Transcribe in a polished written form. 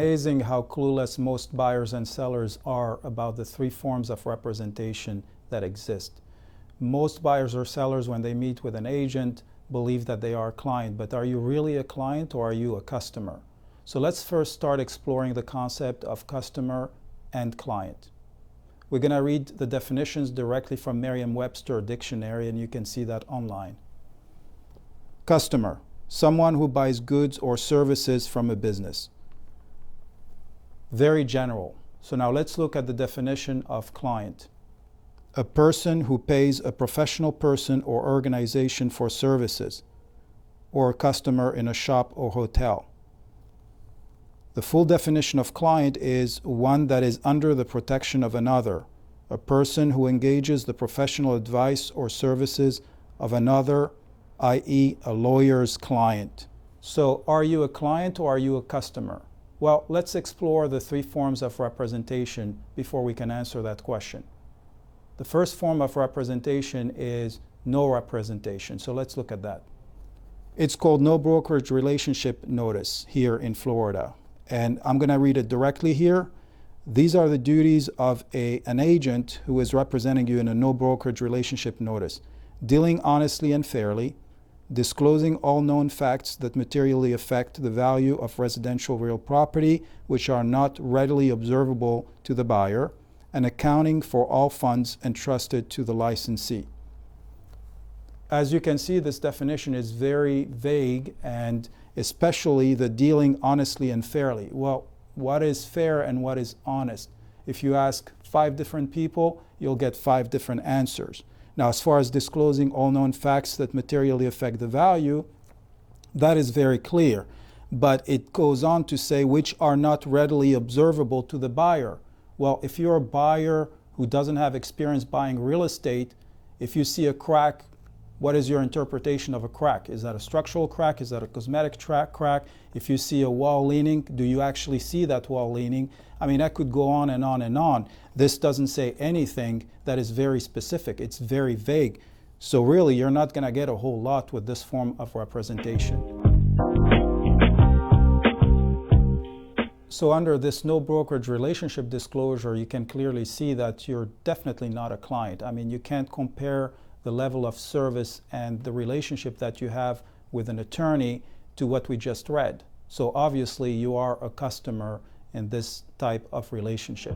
amazing how clueless most buyers and sellers are about the three forms of representation that exist. Most buyers or sellers, when they meet with an agent, believe that they are a client, but are you really a client or are you a customer? So let's first start exploring the concept of customer and client. We're going to read the definitions directly from Merriam-Webster dictionary, and you can see that online. Customer, someone who buys goods or services from a business. Very general. So now let's look at the definition of client. A person who pays a professional person or organization for services, or a customer in a shop or hotel. The full definition of client is one that is under the protection of another, a person who engages the professional advice or services of another, i.e., a lawyer's client. So, are you a client or are you a customer? Well, let's explore the three forms of representation before we can answer that question. The first form of representation is no representation. So let's look at that. It's called no brokerage relationship notice here in Florida. And I'm going to read it directly here. These are the duties of an agent who is representing you in a no brokerage relationship notice. Dealing honestly and fairly, disclosing all known facts that materially affect the value of residential real property which are not readily observable to the buyer, and accounting for all funds entrusted to the licensee. As you can see, this definition is very vague, and especially the dealing honestly and fairly. Well, what is fair and what is honest? If you ask 5 different people, you'll get 5 different answers. Now, as far as disclosing all known facts that materially affect the value, that is very clear. But it goes on to say which are not readily observable to the buyer. Well, if you're a buyer who doesn't have experience buying real estate, if you see a crack, what is your interpretation of a crack? Is that a structural crack? Is that a cosmetic crack? If you see a wall leaning, do you actually see that wall leaning? I mean, that could go on and on and on. This doesn't say anything that is very specific. It's very vague. So really, you're not going to get a whole lot with this form of representation. So under this no brokerage relationship disclosure, you can clearly see that you're definitely not a client. I mean, you can't compare the level of service and the relationship that you have with an attorney to what we just read. So obviously you are a customer in this type of relationship.